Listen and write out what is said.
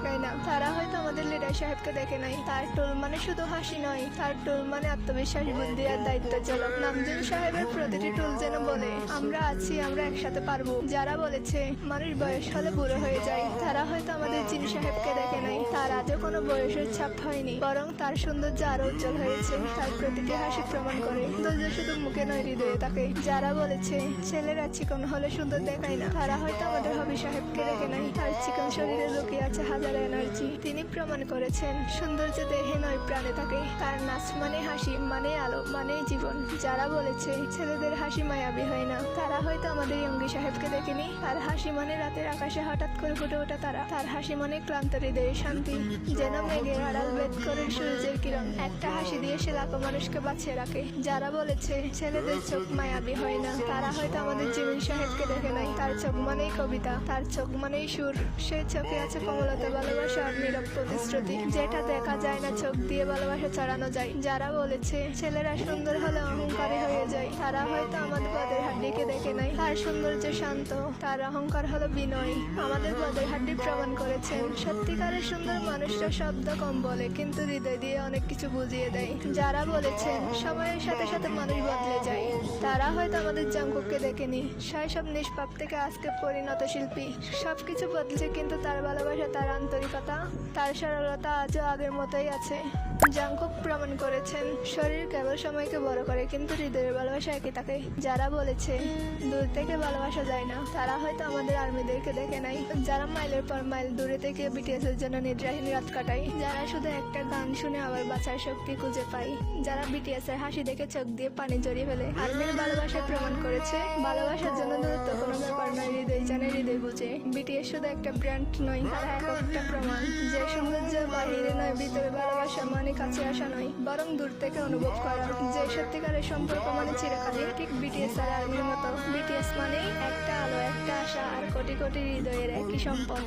দেখায় না। তারা হয়তো আমাদের লিডার সাহেবকে দেখে নাই। তার টোল মানে শুধু হাসি নয়, তার টোল মানে আত্মবিশ্বাস, বুদ্ধি আর দায়িত্ব ঝলক। নামজুন সাহেবের প্রতিটি টোল যেন বলে, আমরা আছি, আমরা একসাথে পারবো। যারা বলেছে মানুষ বয়স হলে বুড়ো হয়ে যায়, তারা হয়তো আমাদের জিন সাহেবকে দেখে নাই। তার আজও কোনো বয়সের ছাপ হয়নি, বরং তার সৌন্দর্য আরো উজ্জ্বল হয়েছে। তার প্রতিটি হাসি প্রমাণ করে ধৈর্য শুধু মুখে নয়, হৃদয়ে থাকে। যারা বলেছে ছেলেরা চিকন হলে সুন্দর দেখায় না, তারা হয়তো আমাদের হবি সাহেবকে দেখে নাই। তার চিকন শরীরে লুকিয়ে আছে হাজার এনার্জি। তিনি প্রমাণ করেছেন সৌন্দর্য দেহে নয়, প্রাণে থাকে। তার নাচ মানে হাসি, মানে আলো, মানে জীবন। যারা বলেছে ছেলেদের হাসি মায়াবী হয় না, তারা হয়তো আমাদের ইয়ঙ্গি সাহেবকে দেখেনি। তার হাসি মানে রাতের আকাশে হঠাৎ করে ফুটে ওঠা তারা। তার হাসি মানে ক্লান্ত হৃদয়ের শান্তি, যেন মেঘের আড়াল ভেদ করে সূর্যের কিরণ। একটা হাসি দিয়ে সে লাখো মানুষকে বাঁচিয়ে রাখে। যারা বলেছে ছেলেদের চোখ মায়াবী হয় না, তারা হয়তো আমাদের জিমিন সাহেবকে দেখে নাই। তার চোখ মানেই কবিতা, তার চোখ মানেই সুর। সেই চোখে আছে কোমলতা, ভালোবাসা আর নীরব প্রতিশ্রুতি, যেটা দেখা যায় না, চোখ দিয়ে ভালোবাসা চড়ানো যায়। যারা বলেছে ছেলেরা সুন্দর হলে অহংকারী হয়ে যায়, তারা হয়তো আমাদের বদের হাড্ডিকে দেখে নাই। তার সৌন্দর্য শান্ত, তার অহংকার হলো বিনয়। আমাদের বদের হাড্ডি প্রমাণ করেছেন সত্যিকারের সুন্দর মানুষরা শব্দ কম বলে, কিন্তু হৃদয় দিয়ে অনেক কিছু বুঝিয়ে দেয়। যারা বলেছেন সময়ের সাথে সাথে মানুষ বদলে যায়, তারা হয়তো আমাদের জাঙ্কুককে দেখেনি। শৈশব নিষ্পাপ থেকে আজকে পরিণত শিল্পী। সবকিছু বদলেছে, কিন্তু তার ভালোবাসা, তার আন্তরিকতা, তার সরলতা আজও আগের মতোই আছে। জাঙ্কুক প্রমাণ করেছেন শরীর কেবল সময়কে বড় করে, কিন্তু হৃদয়ের ভালোবাসা একই থাকে। যারা বলেছে দূর থেকে ভালোবাসা যায় না, তারা হয়তো আমাদের আর্মিদেরকে দেখে নাই। যারা মাইলের পর মাইল দূরে থেকে বিটিএস এর জন্য নিদ্রাহীন রাত কাটায়, যারা শুধু একটা গান শুনে আবার বাঁচার শক্তি খুঁজে পায়, যারা বিটিএস এর হাসি দেখে চোখ দিয়ে পানি জড়িয়ে ফেলে। আর্মির ভালোবাসা প্রমাণ করেছে ভালোবাসার জন্য দূরত্ব কোনো ব্যাপার নয়, হৃদয় জানে, হৃদয় বুঝে। বিটিএস শুধু একটা ব্র্যান্ড নয়, তারা একটা প্রমাণ যে সৌন্দর্য বাহিরে নয়, ভিতরে ভালোবাসা মানে কাছে আসা নয়, বরং দূর থেকে অনুভব করা। যে সত্যিকারের সম্পর্ক মানে চিরকালই, ঠিক বিটিএস আর আর্মির মতো। বিটিএস মানে একটা আলো, একটা আশা আর কোটি কোটি হৃদয়ের একই সম্পদ।